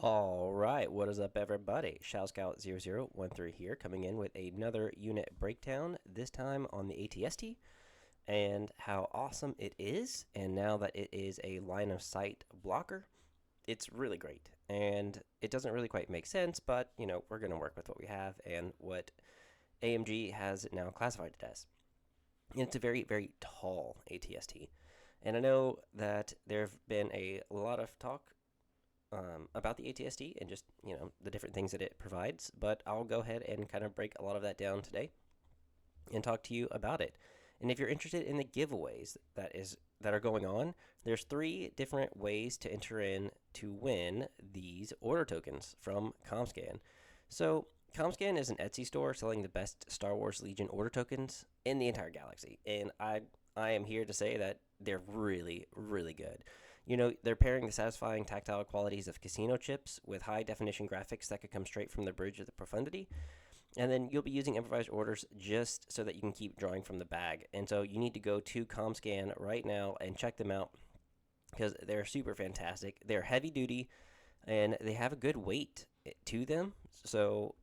All right, what is up, everybody? Shao Scout 0013 here, coming in with another unit breakdown, this time on the ATST, and how awesome it is. And now that it is a line of sight blocker, it's really great. And it doesn't really quite make sense, but we're going to work with what we have and what AMG has now classified it as. And it's a very, very tall ATST. And I know that there have been a lot of talk about the ATST and just the different things that it provides. But I'll go ahead and kind of break a lot of that down today and talk to you about it. And if you're interested in the giveaways that are going on, there's 3 different ways to enter in to win these order tokens from ComScan. So ComScan is an Etsy store selling the best Star Wars Legion order tokens in the entire galaxy, and I am here to say that they're really, really good. They're pairing the satisfying tactile qualities of casino chips with high definition graphics that could come straight from the Bridge of the Profundity. And then you'll be using improvised orders just so that you can keep drawing from the bag. And so you need to go to ComScan right now and check them out because they're super fantastic. They're heavy duty and they have a good weight to them. So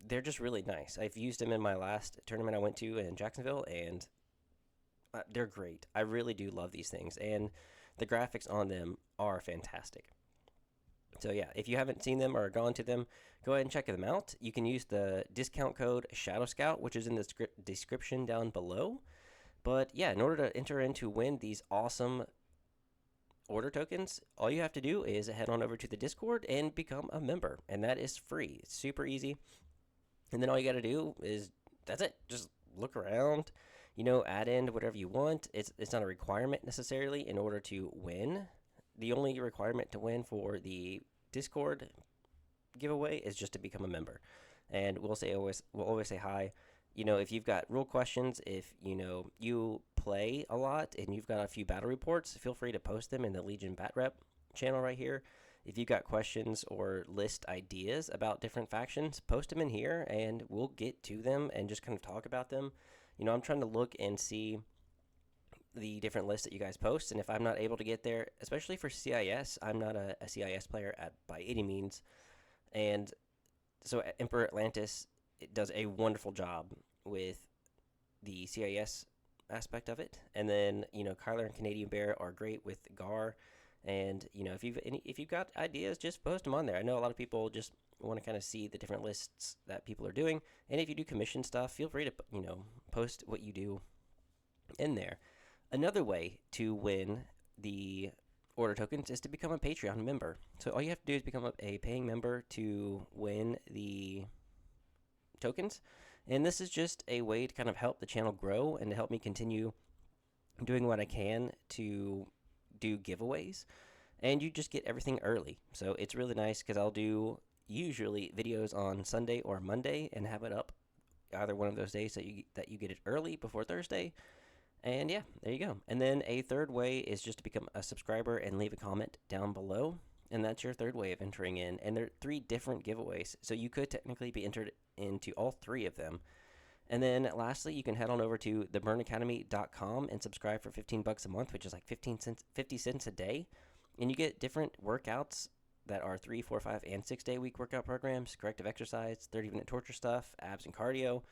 they're just really nice. I've used them in my last tournament I went to in Jacksonville, and they're great. I really do love these things, and the graphics on them are fantastic. So yeah, if you haven't seen them or gone to them, go ahead and check them out. You can use the discount code Shadow Scout, which is in the description down below. But yeah, in order to enter in to win these awesome order tokens, all you have to do is head on over to the Discord and become a member, and that is free. It's super easy. And then all you got to do is that's it. Just look around, add in whatever you want. It's not a requirement necessarily in order to win. The only requirement to win for the Discord giveaway is just to become a member, and we'll always say hi. If you've got rule questions, if you play a lot and you've got a few battle reports, feel free to post them in the Legion Bat Rep channel right here. If you've got questions or list ideas about different factions, post them in here and we'll get to them and just kind of talk about them. I'm trying to look and see the different lists that you guys post, and if I'm not able to get there, especially for CIS, I'm not a CIS player by any means, and so Emperor Atlantis does a wonderful job with the CIS aspect of it, and then Kyler and Canadian Bear are great with Gar, and if you've got ideas, just post them on there. I know a lot of people just want to kind of see the different lists that people are doing, and if you do commission stuff, feel free to post what you do in there. Another way to win the order tokens is to become a Patreon member. So all you have to do is become a paying member to win the tokens. And this is just a way to kind of help the channel grow and to help me continue doing what I can to do giveaways. And you just get everything early. So it's really nice because I'll do usually videos on Sunday or Monday and have it up either one of those days that you get it early before Thursday. And yeah, there you go. And then a third way is just to become a subscriber and leave a comment down below. And that's your third way of entering in. And there are 3 different giveaways. So you could technically be entered into all 3 of them. And then lastly, you can head on over to theburnacademy.com and subscribe for $15 a month, which is like 50 cents a day. And you get different workouts that are 3, 4, 5, and 6 day week workout programs, corrective exercise, 30-minute torture stuff, abs and cardio.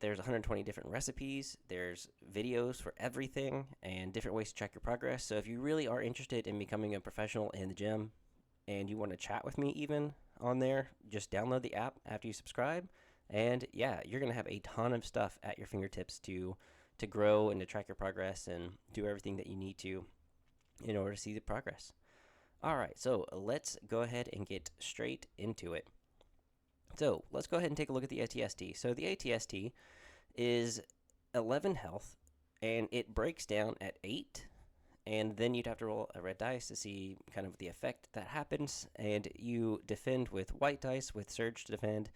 There's 120 different recipes, there's videos for everything, and different ways to track your progress. So if you really are interested in becoming a professional in the gym and you want to chat with me even on there, just download the app after you subscribe. And yeah, you're going to have a ton of stuff at your fingertips to grow and to track your progress and do everything that you need to in order to see the progress. All right, so let's go ahead and get straight into it. So let's go ahead and take a look at the ATST. So the ATST is 11 health, and it breaks down at 8, and then you'd have to roll a red dice to see kind of the effect that happens, and you defend with white dice with surge to defend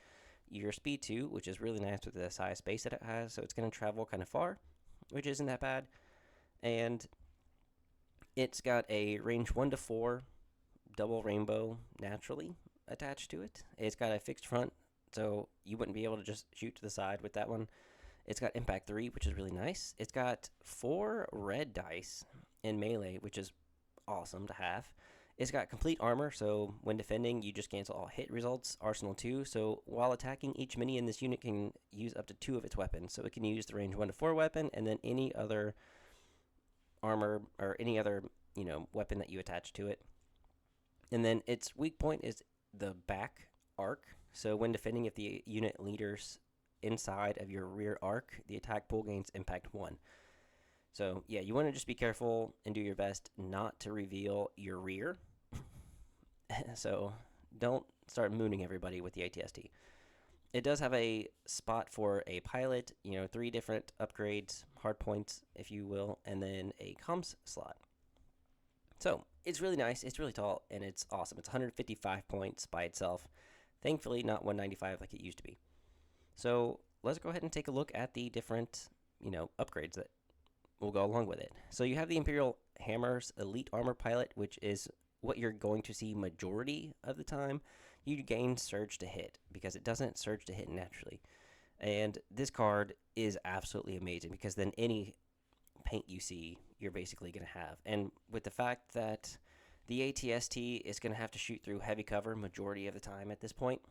your speed 2, which is really nice with the size space that it has, so it's going to travel kind of far, which isn't that bad, and it's got a range 1 to 4 double rainbow naturally attached to it. It's got a fixed front, so you wouldn't be able to just shoot to the side with that one. It's got impact 3, which is really nice. It's got 4 red dice in melee, which is awesome to have. It's got complete armor, so when defending, you just cancel all hit results. Arsenal 2, so while attacking, each minion in this unit can use up to 2 of its weapons. So it can use the range 1 to 4 weapon, and then any other armor or any other, weapon that you attach to it. And then its weak point is the back arc. So when defending, if the unit leader's inside of your rear arc, the attack pool gains impact 1. So yeah, you want to just be careful and do your best not to reveal your rear. So don't start mooning everybody with the ATST. It does have a spot for a pilot, 3 different upgrades, hard points, if you will, and then a comms slot. So it's really nice, it's really tall, and it's awesome. It's 155 points by itself. Thankfully, not 195 like it used to be. So let's go ahead and take a look at the different, upgrades that will go along with it. So you have the Imperial Hammer's Elite Armor Pilot, which is what you're going to see majority of the time. You gain Surge to Hit because it doesn't Surge to Hit naturally. And this card is absolutely amazing because then any paint you see, you're basically going to have. And with the fact that the ATST is going to have to shoot through heavy cover majority of the time at this point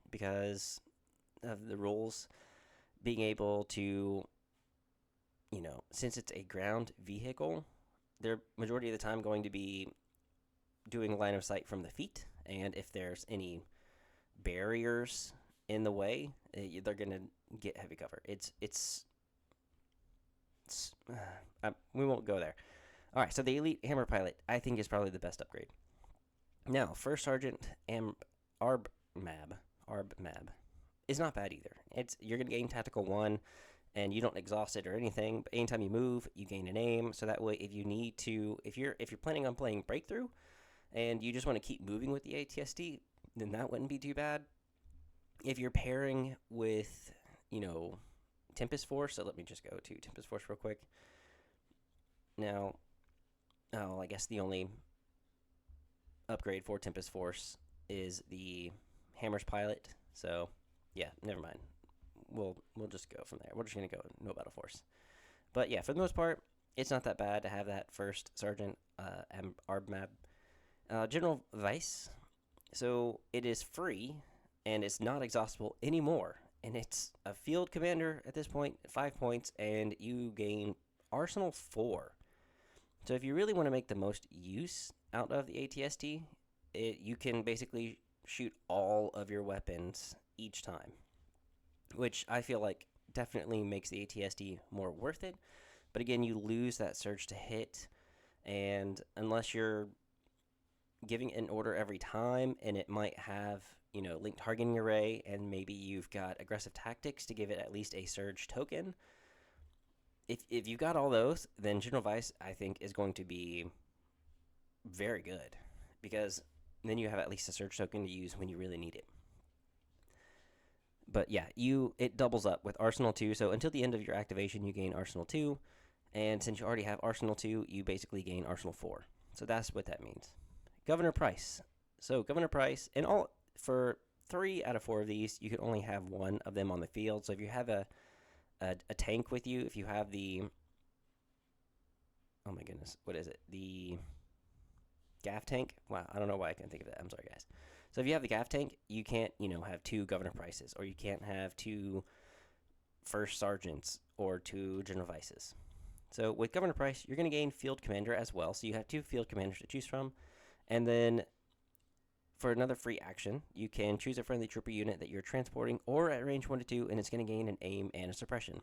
because of the rules, being able to, since it's a ground vehicle, they're majority of the time going to be doing line of sight from the feet, and if there's any barriers in the way, they're gonna get heavy cover. We won't go there. All right, so the Elite Hammer Pilot, I think, is probably the best upgrade. Now, First Sergeant Arb Mab is not bad either. You're gonna gain Tactical 1, and you don't exhaust it or anything. But anytime you move, you gain an aim. So that way, if you need to, if you're planning on playing Breakthrough, and you just want to keep moving with the ATST, then that wouldn't be too bad. If you're pairing with, Tempest Force, so let me just go to Tempest Force real quick. Now, I guess the only upgrade for Tempest Force is the Hammer's Pilot. So, yeah, never mind. We'll just go from there. We're just going to go no Battle Force. But, yeah, for the most part, it's not that bad to have that First Sergeant Arbmab. General Vice, so it is free, and it's not exhaustible anymore, and it's a field commander at this point, 5 points, and you gain Arsenal 4. So if you really want to make the most use out of the ATST, you can basically shoot all of your weapons each time, which I feel like definitely makes the ATST more worth it. But again, you lose that surge to hit, and unless you're giving an order every time, and it might have, linked targeting array, and maybe you've got aggressive tactics to give it at least a surge token. If you've got all those, then General Vice, I think, is going to be very good, because then you have at least a surge token to use when you really need it. But yeah, it doubles up with Arsenal 2, so until the end of your activation, you gain Arsenal 2, and since you already have Arsenal 2, you basically gain Arsenal 4. So that's what that means. Governor Price. So Governor Price, and for 3 out of 4 of these, you can only have 1 of them on the field. So if you have a tank with you, if you have the, oh my goodness, what is it? The Gaff tank? Wow, I don't know why I can't think of that. I'm sorry, guys. So if you have the Gaff tank, you can't, have 2 Governor Prices, or you can't have 2 First Sergeants or 2 General Vices. So with Governor Price, you're going to gain Field Commander as well. So you have 2 Field Commanders to choose from. And then for another free action, you can choose a friendly trooper unit that you're transporting or at range 1 to 2, and it's going to gain an aim and a suppression.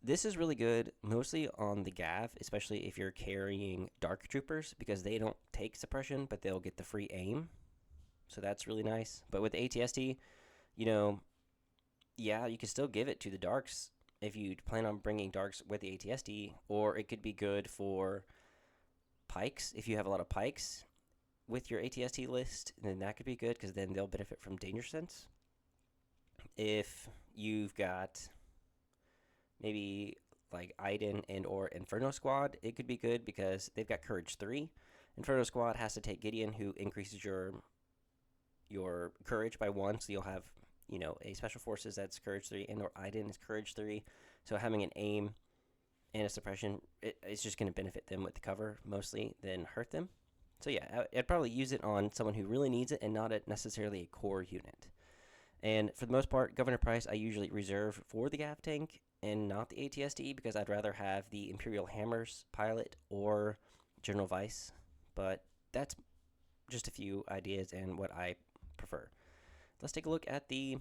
This is really good, mostly on the Gav, especially if you're carrying Dark Troopers, because they don't take suppression, but they'll get the free aim. So that's really nice. But with the ATST, yeah, you can still give it to the Darks if you plan on bringing Darks with the ATST, or it could be good for Pikes. If you have a lot of Pikes with your ATST list, then that could be good, because then they'll benefit from Danger Sense. If you've got maybe like Iden and or Inferno Squad, it could be good because they've got Courage 3. Inferno Squad has to take Gideon, who increases your Courage by 1, so you'll have, a Special Forces that's Courage 3, and or Iden is Courage 3. So having an aim and a suppression, it's just going to benefit them with the cover mostly than hurt them. So yeah, I'd probably use it on someone who really needs it and not necessarily a core unit. And for the most part, Governor Price I usually reserve for the Gav tank and not the ATST because I'd rather have the Imperial Hammers pilot or General Vice. But that's just a few ideas and what I prefer. Let's take a look at the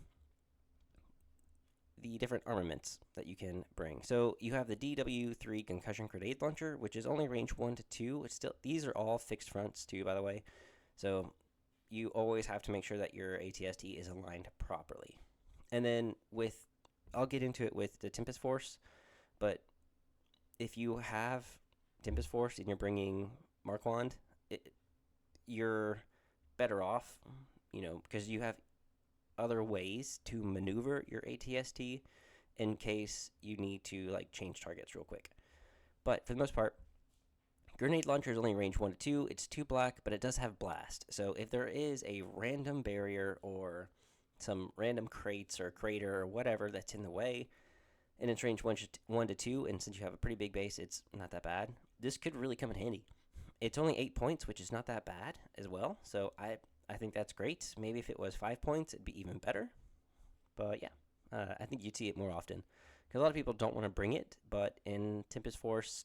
different armaments that you can bring. So you have the DW3 concussion grenade launcher, which is only range 1 to 2. It's still, these are all fixed fronts too, by the way. So you always have to make sure that your ATST is aligned properly. And then I'll get into it with the Tempest Force, but if you have Tempest Force and you're bringing Marquand, you're better off, because you have other ways to maneuver your ATST in case you need to change targets real quick. But for the most part, grenade launcher is only range 1 to 2. It's 2 black, but it does have blast. So if there is a random barrier or some random crates or crater or whatever that's in the way, and it's range 1 to 2, and since you have a pretty big base, it's not that bad. This could really come in handy. It's only 8 points, which is not that bad as well. So I think that's great. Maybe if it was 5 points, it'd be even better. But yeah, I think you'd see it more often. Because a lot of people don't want to bring it, but in Tempest Force,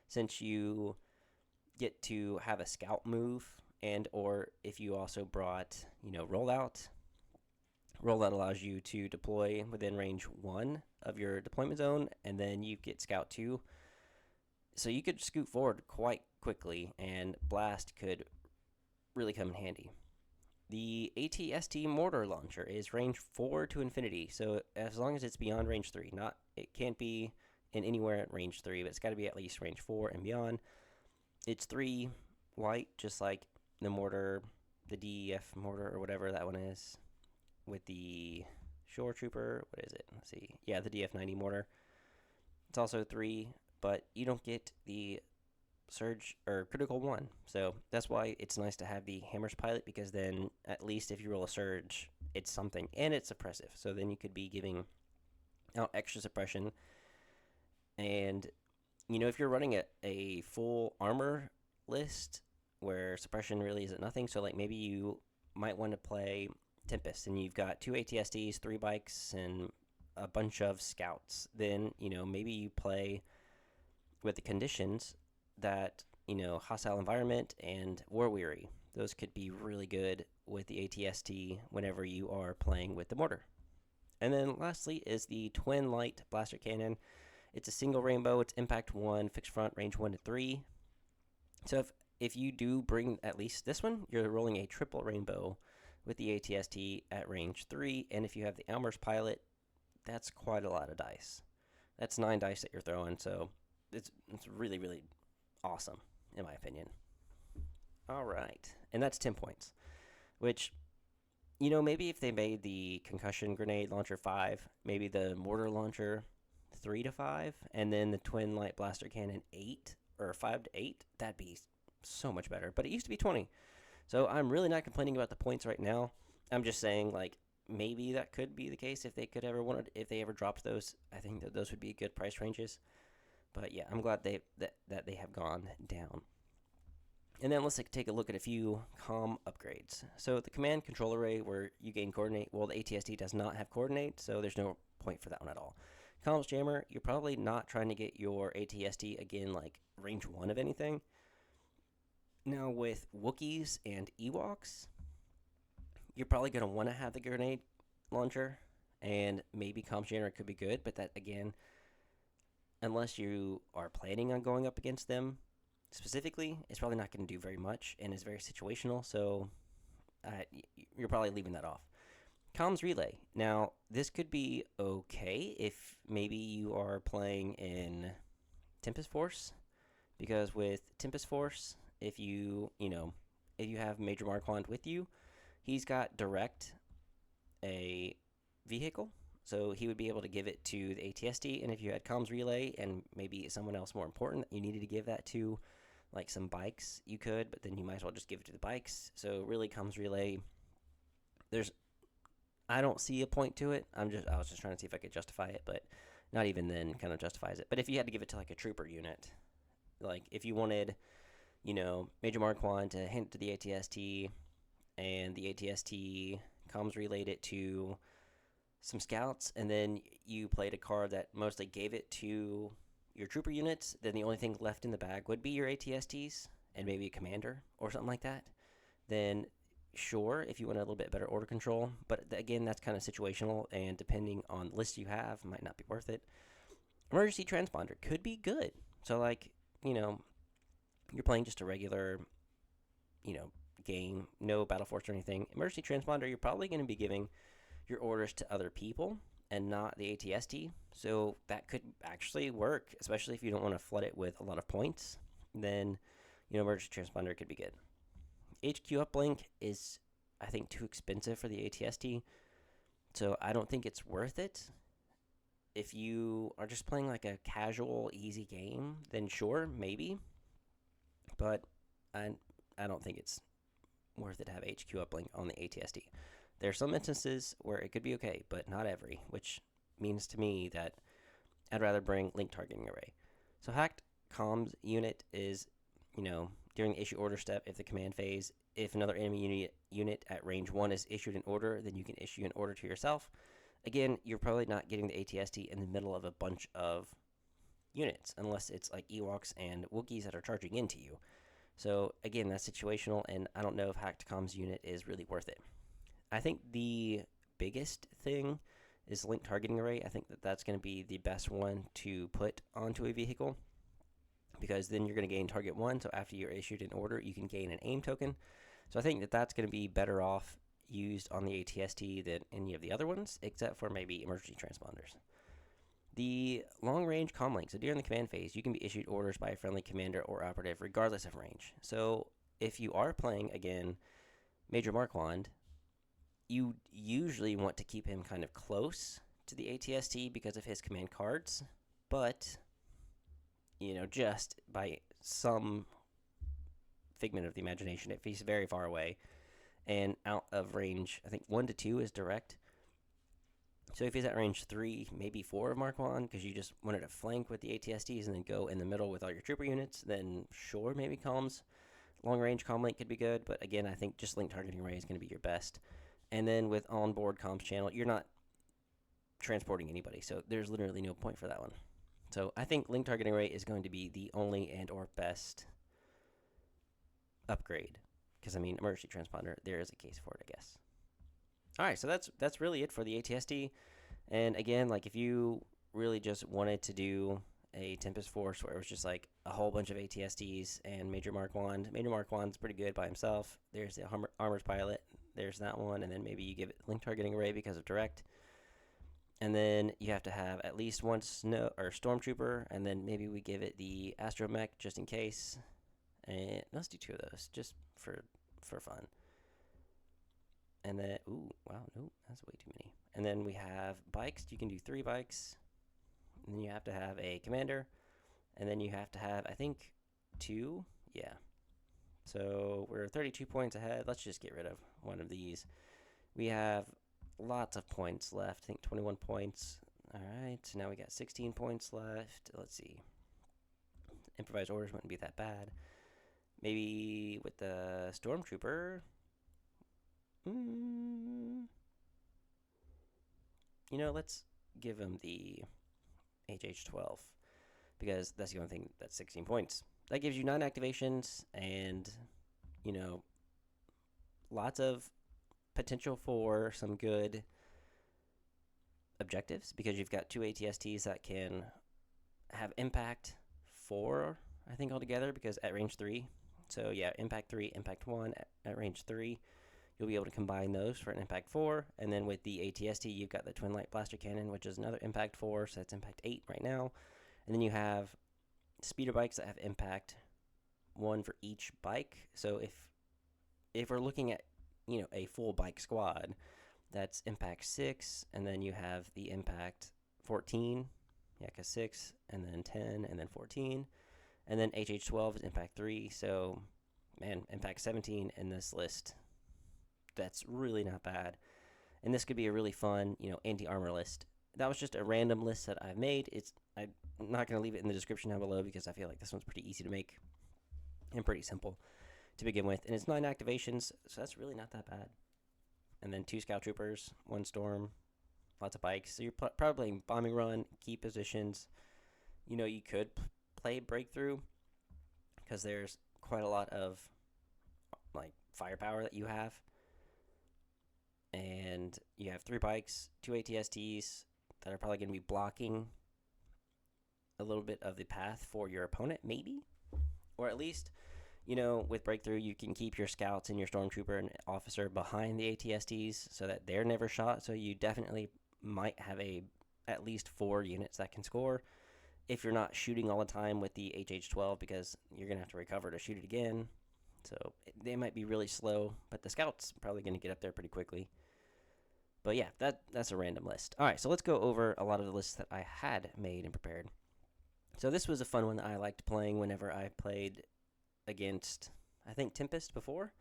since you get to have a scout move, and or if you also brought, rollout allows you to deploy within range 1 of your deployment zone, and then you get scout 2. So you could scoot forward quite quickly, and blast could really come in handy. The ATST mortar launcher is range 4 to infinity, so as long as it's beyond range 3, it can't be in anywhere at range 3, but it's got to be at least range 4 and beyond. It's 3 white, just like the mortar, the DEF mortar or whatever that one is, with the Shore Trooper. What is it? Let's see. Yeah, the DF90 mortar. It's also 3, but you don't get the surge or critical 1, so that's why it's nice to have the Hammers pilot, because then at least if you roll a surge, it's something, and it's suppressive, so then you could be giving out extra suppression. And if you're running a full armor list where suppression really isn't nothing, so maybe you might want to play Tempest and you've got 2 ATSTs, 3 bikes, and a bunch of scouts, then maybe you play with the conditions that, hostile environment and war weary. Those could be really good with the ATST whenever you are playing with the mortar. And then lastly is the Twin Light Blaster Cannon. It's a single rainbow. It's impact 1, fixed front, range 1 to 3. So if you do bring at least this one, you're rolling a triple rainbow with the ATST at range 3. And if you have the Elmer's pilot, that's quite a lot of dice. That's 9 dice that you're throwing, so it's really, really awesome, in my opinion. All right, and that's 10 points, which, maybe if they made the concussion grenade launcher 5, maybe the mortar launcher 3 to 5, and then the twin light blaster cannon 8 or 5 to 8, that'd be so much better. But it used to be 20, so I'm really not complaining about the points right now. I'm just saying, maybe that could be the case if they ever dropped those. I think that those would be good price ranges. But yeah, I'm glad that they have gone down. And then let's take a look at a few comm upgrades. So the command control array, where you gain coordinate, well, the ATST does not have coordinate, so there's no point for that one at all. Comms jammer, you're probably not trying to get your ATST again range 1 of anything. Now with Wookiees and Ewoks, you're probably going to want to have the grenade launcher, and maybe comms jammer could be good, but that again, unless you are planning on going up against them specifically, it's probably not going to do very much and is very situational, so you're probably leaving that off. Comms relay. Now, this could be okay if maybe you are playing in Tempest Force, because with Tempest Force, if you have Major Marquand with you, he's got direct a vehicle, so he would be able to give it to the ATST, and if you had comms relay and maybe someone else more important that you needed to give that to, like some bikes, you could, but then you might as well just give it to the bikes. So really, comms relay, I don't see a point to it. I was just trying to see if I could justify it, but not even then kind of justifies it. But if you had to give it to like a trooper unit, like if you wanted, Major Marquand to hint to the ATST, and the ATST comms relayed it to some scouts, and then you played a card that mostly gave it to your trooper units, then the only thing left in the bag would be your ATSTs and maybe a commander or something like that. Then sure, if you want a little bit better order control, but again, that's kind of situational, and depending on the list you have, might not be worth it. Emergency transponder could be good. So like, you're playing just a regular, game, no battle force or anything. Emergency transponder, you're probably going to be giving your orders to other people and not the ATST. So that could actually work, especially if you don't want to flood it with a lot of points. Then, emergency transponder could be good. HQ uplink is, I think, too expensive for the ATST. So I don't think it's worth it. If you are just playing like a casual, easy game, then sure, maybe. But I don't think it's worth it to have HQ uplink on the ATST. There are some instances where it could be okay, but not every, which means to me that I'd rather bring link targeting array. So hacked comms unit is, during the issue order step, if the command phase, if another enemy unit at range 1 is issued an order, then you can issue an order to yourself. Again, you're probably not getting the ATST in the middle of a bunch of units, unless it's like Ewoks and Wookiees that are charging into you. So again, that's situational, and I don't know if hacked comms unit is really worth it. I think the biggest thing is link targeting array. I think that that's going to be the best one to put onto a vehicle, because then you're going to gain target 1, so after you're issued an order, you can gain an aim token. So I think that that's going to be better off used on the ATST than any of the other ones, except for maybe emergency transponders. The long-range comm link. So during the command phase, you can be issued orders by a friendly commander or operative, regardless of range. So if you are playing, again, Major Marquand, you usually want to keep him kind of close to the ATST because of his command cards, but, just by some figment of the imagination, if he's very far away and out of range, I think 1 to 2 is direct. So if he's at range 3, maybe 4 of Marquand, because you just wanted to flank with the ATSTs and then go in the middle with all your trooper units, then sure, maybe comms. Long-range comm link could be good, but again, I think just link targeting array is going to be your best. And then with onboard comms channel, you're not transporting anybody, so there's literally no point for that one. So I think link targeting array is going to be the only and or best upgrade, because emergency transponder, there is a case for it, I guess. All right, so that's really it for the ATST. And again, like if you really just wanted to do a Tempest Force where it was just like a whole bunch of ATSTs and Major Marquand's pretty good by himself. There's the Armor's Pilot. There's that one, and then maybe you give it link targeting array because of direct. And then you have to have at least one Stormtrooper, and then maybe we give it the Astromech just in case. And let's do 2 of those just for fun. And then, ooh, wow, no, that's way too many. And then we have bikes. You can do 3 bikes. And then you have to have a commander. And then you have to have, I think, 2. Yeah. So we're 32 points ahead. Let's just get rid of one of these. We have lots of points left. I think 21 points. All right. So now we got 16 points left. Let's see. Improvised orders wouldn't be that bad. Maybe with the Stormtrooper. Let's give him the HH12, because that's the only thing that's 16 points. That gives you 9 activations and, lots of potential for some good objectives, because you've got 2 ATSTs that can have impact 4, I think, altogether, because at range 3. So, yeah, impact 3, impact 1 at range 3. You'll be able to combine those for an impact 4. And then with the ATST, you've got the Twin Light Blaster Cannon, which is another impact 4, so that's impact 8 right now. And then you have speeder bikes that have impact 1 for each bike. So if we're looking at, a full bike squad, that's impact 6, and then you have the impact 14, yeah, because 6, and then 10, and then 14. And then HH12 is impact 3, so, man, impact 17 in this list. That's really not bad. And this could be a really fun, anti-armor list that was just a random list that I've made. I'm not going to leave it in the description down below because I feel like this one's pretty easy to make and pretty simple to begin with. And it's 9 activations, so that's really not that bad. And then 2 scout troopers, 1 storm, lots of bikes. So you're probably playing bombing run, key positions. You could play breakthrough because there's quite a lot of like firepower that you have. And you have 3 bikes, 2 ATSTs that are probably going to be blocking a little bit of the path for your opponent, maybe. Or at least, with breakthrough, you can keep your scouts and your stormtrooper and officer behind the ATSTs so that they're never shot. So you definitely might have at least 4 units that can score if you're not shooting all the time with the HH-12, because you're going to have to recover to shoot it again. So they might be really slow, but the scout's probably going to get up there pretty quickly. But yeah, that's a random list. All right, so let's go over a lot of the lists that I had made and prepared. So this was a fun one that I liked playing whenever I played against, I think, Tempest before.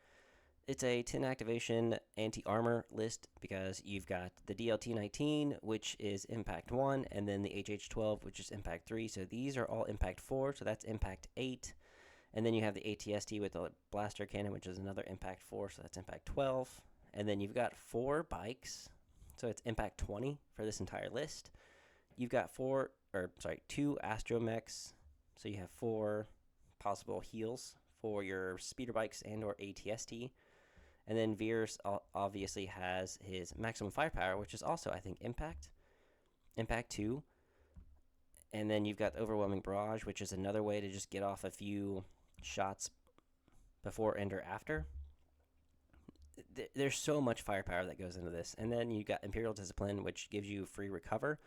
It's a 10 activation anti-armor list because you've got the DLT-19, which is Impact 1, and then the HH-12, which is Impact 3. So these are all Impact 4, so that's Impact 8. And then you have the ATST with the blaster cannon, which is another Impact 4, so that's Impact 12. And then you've got 4 bikes, so it's Impact 20 for this entire list. You've got 2 astromechs, so you have 4 possible heals for your speeder bikes and or ATST. And then Veers obviously has his maximum firepower, which is also, I think, Impact 2. And then you've got Overwhelming Barrage, which is another way to just get off a few shots before and or after. There's so much firepower that goes into this. And then you got Imperial Discipline, which gives you free recover.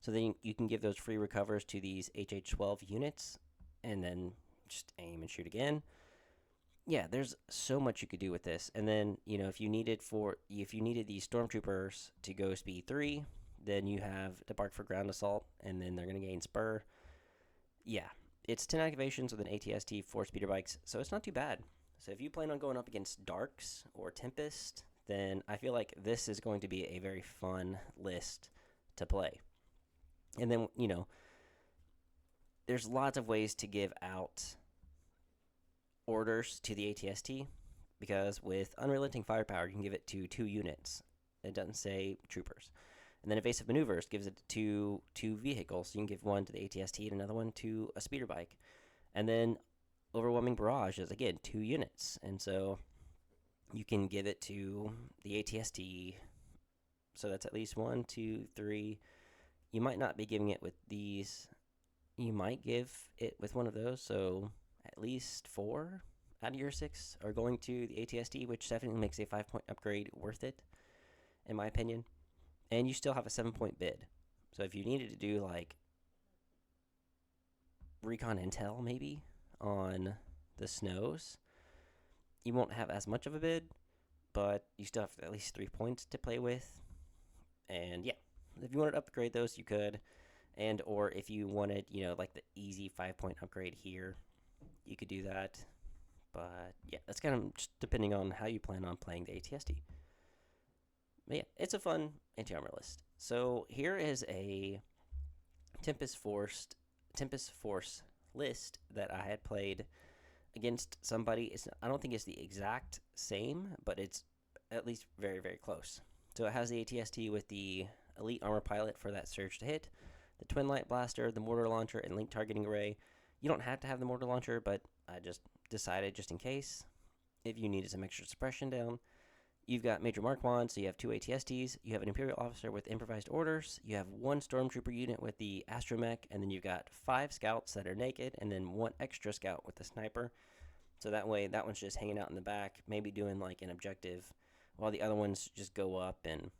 So then you can give those free recovers to these HH-12 units and then just aim and shoot again. Yeah, there's so much you could do with this. And then, if you needed these stormtroopers to go speed 3, then you have Debark for ground assault, and then they're going to gain spur. Yeah, it's 10 activations with an ATST, 4 speeder bikes, so it's not too bad. So if you plan on going up against Darks or Tempest, then I feel like this is going to be a very fun list to play. And then, there's lots of ways to give out orders to the ATST, because with Unrelenting Firepower, you can give it to 2 units. It doesn't say troopers. And then Evasive Maneuvers gives it to 2 vehicles. So you can give one to the ATST and another one to a speeder bike. And then Overwhelming Barrage is, again, 2 units. And so you can give it to the ATST. So that's at least 1, 2, 3. You might not be giving it with these. You might give it with one of those. So at least 4 out of your 6 are going to the ATST, which definitely makes a 5-point upgrade worth it, in my opinion. And you still have a 7-point bid. So if you needed to do like recon intel maybe on the snows, you won't have as much of a bid, but you still have at least 3 points to play with. And yeah, if you wanted to upgrade those, you could. And or if you wanted, like the easy 5-point upgrade here, you could do that. But yeah, that's kind of just depending on how you plan on playing the ATST. But yeah, it's a fun anti-armor list. So here is a Tempest Force list that I had played against somebody. I don't think it's the exact same, but it's at least very, very close. So it has the ATST with the Elite Armor Pilot for that surge to hit, the Twin Light Blaster, the Mortar Launcher, and Link Targeting Array. You don't have to have the Mortar Launcher, but I just decided just in case, if you needed some extra suppression down. You've got Major Marquand, so you have 2 ATSTs. You have an Imperial Officer with Improvised Orders. You have 1 Stormtrooper unit with the Astromech, and then you've got 5 Scouts that are naked, and then 1 extra Scout with the Sniper. So that way, that one's just hanging out in the back, maybe doing like an objective, while the other ones just go up and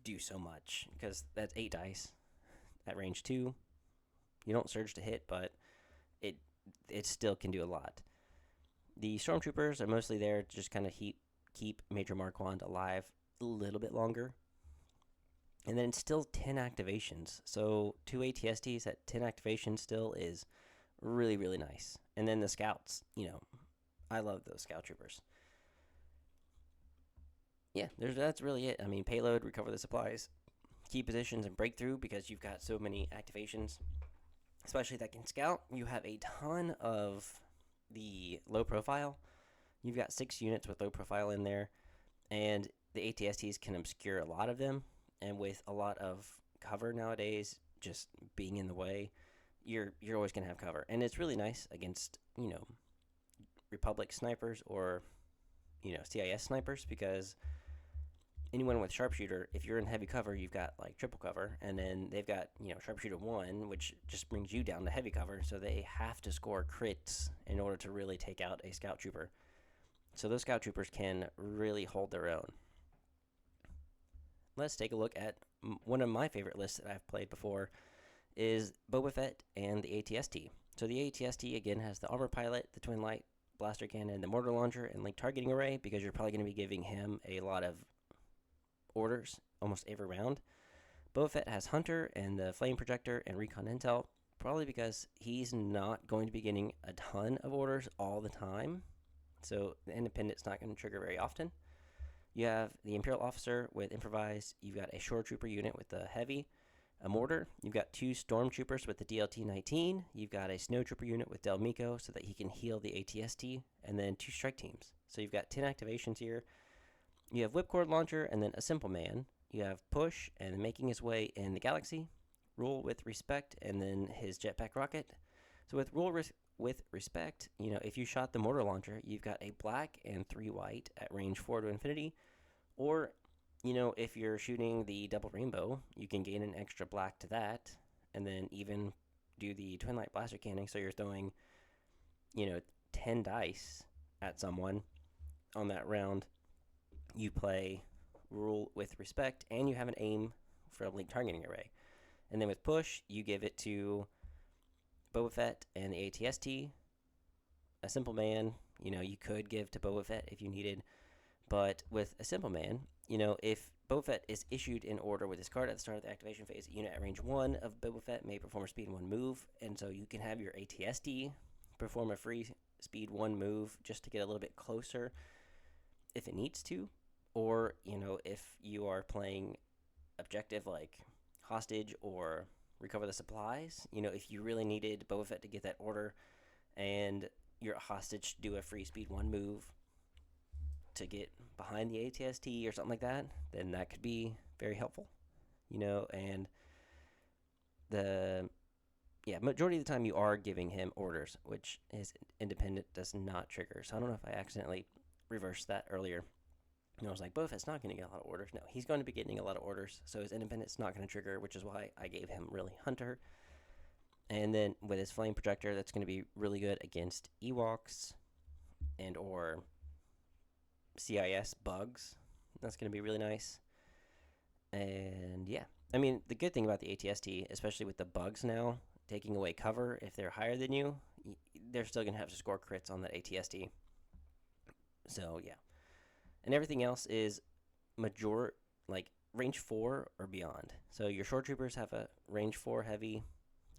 do so much, because that's 8 dice at range 2. You don't surge to hit, but it still can do a lot. The Stormtroopers are mostly there to just kind of keep Major Marquand alive a little bit longer. And then it's still 10 activations. So 2 ATSTs at 10 activations still is really, really nice. And then the Scouts, I love those Scout Troopers. Yeah, that's really it. I mean, payload, recover the supplies, key positions and breakthrough because you've got so many activations, especially that can scout. You have a ton of the low profile. You've got 6 units with low profile in there, and the ATSTs can obscure a lot of them. And with a lot of cover nowadays just being in the way, you're always going to have cover. And it's really nice against, Republic snipers or, CIS snipers, because anyone with sharpshooter, if you're in heavy cover, you've got like triple cover, and then they've got, sharpshooter 1, which just brings you down to heavy cover, so they have to score crits in order to really take out a scout trooper. So those scout troopers can really hold their own. Let's take a look at one of my favorite lists that I've played before is Boba Fett and the ATST. So the ATST, again, has the armor pilot, the twin light blaster cannon, the mortar launcher, and link targeting array, because you're probably going to be giving him a lot of orders almost every round. Boba Fett has Hunter and the flame projector and recon intel, probably because he's not going to be getting a ton of orders all the time. So the independent's not going to trigger very often. You have the Imperial Officer with Improvise. You've got a Shore Trooper unit with the Heavy, a Mortar. You've got 2 Stormtroopers with the DLT-19. You've got a Snow Trooper unit with Del Miko so that he can heal the ATST, and then 2 strike teams. So you've got 10 activations here. You have Whipcord Launcher and then a Simple Man. You have Push and making his way in the galaxy. Rule with Respect and then his jetpack rocket. So with Rule with Respect, if you shot the mortar launcher, you've got a black and 3 white at range 4 to infinity. Or, if you're shooting the double rainbow, you can gain an extra black to that, and then even do the twin light blaster cannon. So you're throwing, 10 dice at someone on that round. You play Rule with Respect, and you have an aim for a link targeting array. And then with Push, you give it to Boba Fett and the ATST. A Simple Man, you could give to Boba Fett if you needed. But with a Simple Man, if Boba Fett is issued in order with his card at the start of the activation phase, a unit at range 1 of Boba Fett may perform a speed 1 move. And so you can have your ATST perform a free speed 1 move just to get a little bit closer if it needs to. Or, if you are playing objective like hostage or recover the supplies, if you really needed Boba Fett to get that order and your hostage do a free speed 1 move to get behind the ATST or something like that, then that could be very helpful, and majority of the time you are giving him orders, which his independent does not trigger. So I don't know if I accidentally reversed that earlier. I was like, Boba Fett's not going to get a lot of orders. No, he's going to be getting a lot of orders, so his independent's not going to trigger, which is why I gave him really Hunter. And then with his flame projector, that's going to be really good against Ewoks and or CIS bugs. That's going to be really nice. And yeah, the good thing about the ATST, especially with the bugs now, taking away cover, if they're higher than you, they're still going to have to score crits on that ATST. So yeah. And everything else is range 4 or beyond. So your Shore Troopers have a range 4 heavy,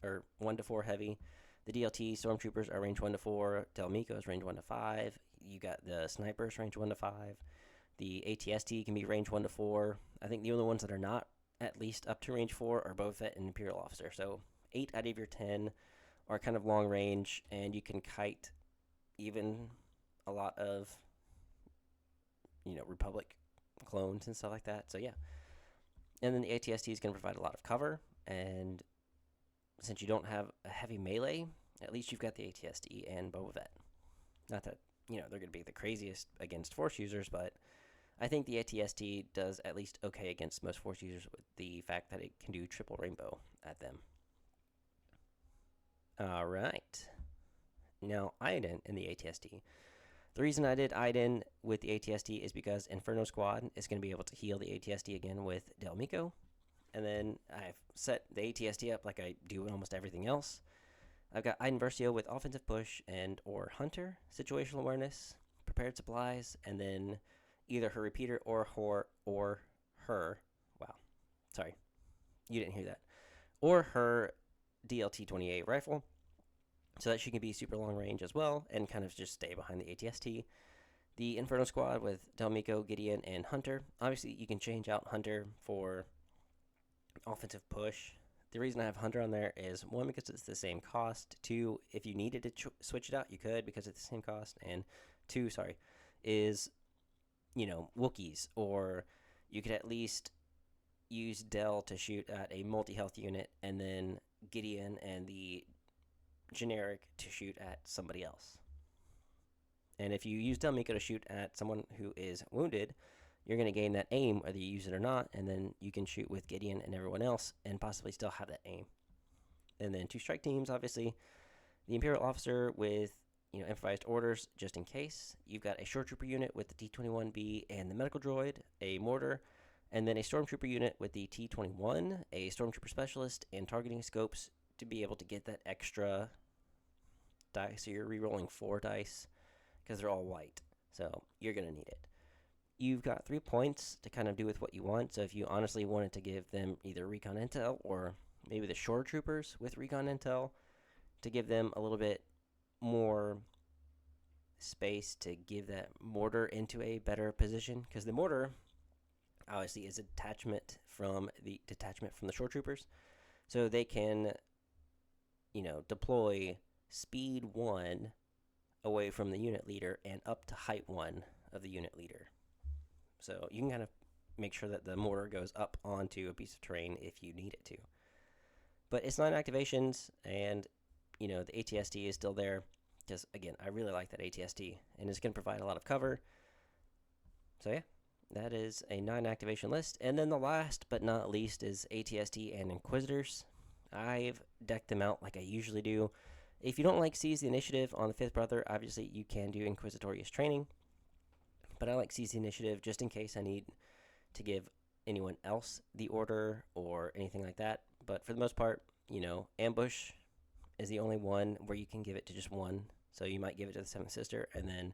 or 1 to 4 heavy. The DLT Stormtroopers are range 1 to 4. Del Miko is range 1 to 5. You got the Snipers range 1 to 5. The ATST can be range 1 to 4. I think the only ones that are not at least up to range 4 are Boba Fett and Imperial Officer. So 8 out of your 10 are kind of long range, and you can kite even a lot of Republic clones and stuff like that. So yeah. And then the ATST is going to provide a lot of cover, and since you don't have a heavy melee, at least you've got the ATST and Boba Fett. Not that, they're going to be the craziest against Force users, but I think the ATST does at least okay against most Force users with the fact that it can do triple rainbow at them. All right. Now, Iden in the ATST. The reason I did Iden with the ATST is because Inferno Squad is going to be able to heal the ATST again with Del Miko. And then I've set the ATST up like I do in almost everything else. I've got Iden Versio with Offensive Push and or Hunter, Situational Awareness, Prepared Supplies, and then either her repeater or her. Wow. Sorry. You didn't hear that. Or her DLT-28 rifle, so that she can be super long range as well and kind of just stay behind the ATST. The Inferno Squad with Del Miko, Gideon, and Hunter. Obviously, you can change out Hunter for offensive push. The reason I have Hunter on there is one, because it's the same cost. Two, if you needed to switch it out, you could because it's the same cost. And two, sorry, is Wookiees, or you could at least use Dell to shoot at a multi health unit, and then Gideon and the generic to shoot at somebody else. And if you use Del Miko to shoot at someone who is wounded, you're going to gain that aim whether you use it or not, and then you can shoot with Gideon and everyone else and possibly still have that aim. And then 2 strike teams, obviously. The Imperial Officer with improvised orders just in case. You've got a short trooper unit with the T-21B and the medical droid, a mortar, and then a stormtrooper unit with the T-21, a stormtrooper specialist, and targeting scopes to be able to get that extra dice. So you're re-rolling 4 dice because they're all white. So you're going to need it. You've got 3 points to kind of do with what you want. So if you honestly wanted to give them either recon intel or maybe the shore troopers with recon intel to give them a little bit more space to give that mortar into a better position, because the mortar obviously is a detachment from the shore troopers, so they can deploy speed 1 away from the unit leader and up to height 1 of the unit leader. So you can kind of make sure that the mortar goes up onto a piece of terrain if you need it to. But it's 9 activations, and the ATST is still there, because again, I really like that ATST, and it's going to provide a lot of cover. So yeah, that is a 9 activation list. And then the last but not least is ATST and Inquisitors. I've decked them out like I usually do. If you don't like Seize the Initiative on the 5th Brother, obviously you can do Inquisitorious Training. But I like Seize the Initiative just in case I need to give anyone else the order or anything like that. But for the most part, Ambush is the only one where you can give it to just one. So you might give it to the 7th Sister, and then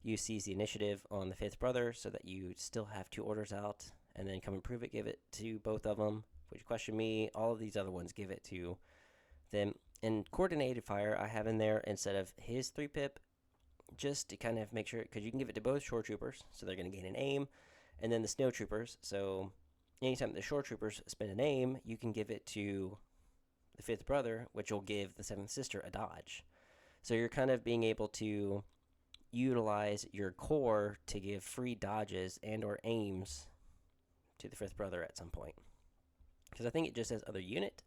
you Seize the Initiative on the 5th Brother so that you still have 2 orders out, and then Come and Prove It, give it to both of them. If you question me, all of these other ones, give it to them. And Coordinated Fire I have in there instead of his 3-pip, just to kind of make sure, because you can give it to both shore troopers, so they're going to gain an aim, and then the snow troopers. So anytime the shore troopers spend an aim, you can give it to the 5th Brother, which will give the 7th Sister a dodge. So you're kind of being able to utilize your core to give free dodges and or aims to the 5th Brother at some point. Because I think it just says other unit.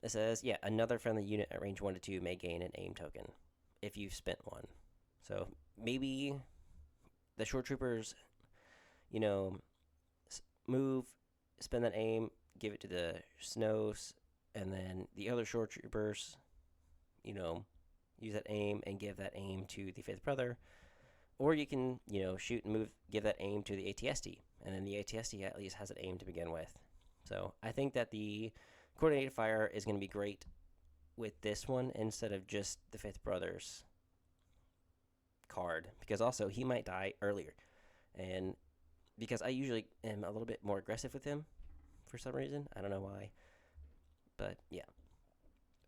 It says, yeah, another friendly unit at range 1 to 2 may gain an aim token if you've spent one. So maybe the shore troopers, move, spend that aim, give it to the snows, and then the other shore troopers, use that aim and give that aim to the 5th Brother. Or you can, shoot and move, give that aim to the ATST, and then the ATST at least has an aim to begin with. So I think that the Coordinated Fire is going to be great with this one instead of just the 5th Brother's card, because also he might die earlier, and because I usually am a little bit more aggressive with him for some reason. I don't know why, but yeah.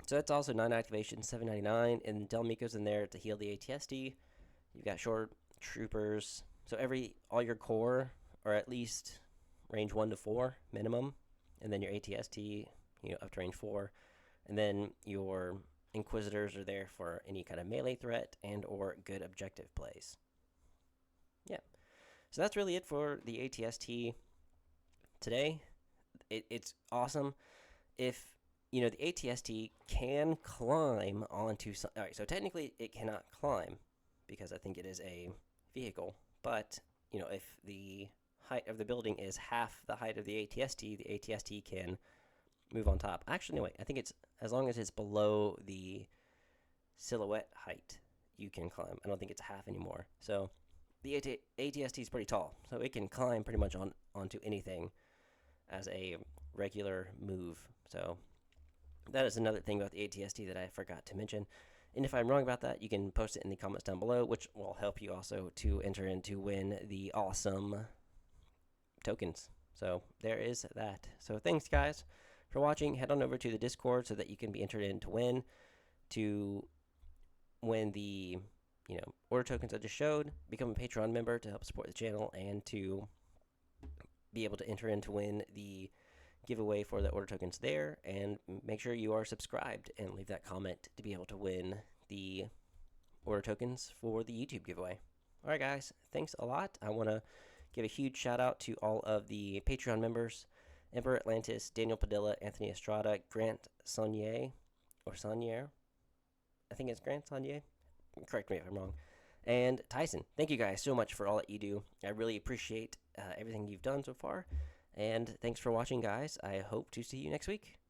So that's also 9 activations, $7.99, and Del Miko's in there to heal the ATST. You've got short troopers, so all your core are at least range 1 to 4 minimum, and then your ATST, up to range 4, and then your Inquisitors are there for any kind of melee threat and or good objective plays. Yeah, so that's really it for the ATST today. It's awesome. If the ATST can climb onto some. All right, so technically it cannot climb because I think it is a vehicle. But if the height of the building is half the height of the ATST can move on top. Actually, anyway, I think it's as long as it's below the silhouette height, you can climb. I don't think it's half anymore. So the ATST is pretty tall, so it can climb pretty much onto anything as a regular move. So that is another thing about the ATST that I forgot to mention. And if I'm wrong about that, you can post it in the comments down below, which will help you also to enter in to win the awesome tokens. So there is that. So thanks, guys, for watching. Head on over to the Discord so that you can be entered in to win the order tokens I just showed. Become a Patreon member to help support the channel and to be able to enter in to win the giveaway for the order tokens there, and make sure you are subscribed and leave that comment to be able to win the order tokens for the YouTube giveaway. All right, guys, thanks a lot. I want to give a huge shout out to all of the Patreon members: Emperor Atlantis, Daniel Padilla, Anthony Estrada, Grant Saunier, or Saunier. I think it's Grant Saunier. Correct me if I'm wrong. And Tyson. Thank you guys so much for all that you do. I really appreciate everything you've done so far. And thanks for watching, guys. I hope to see you next week.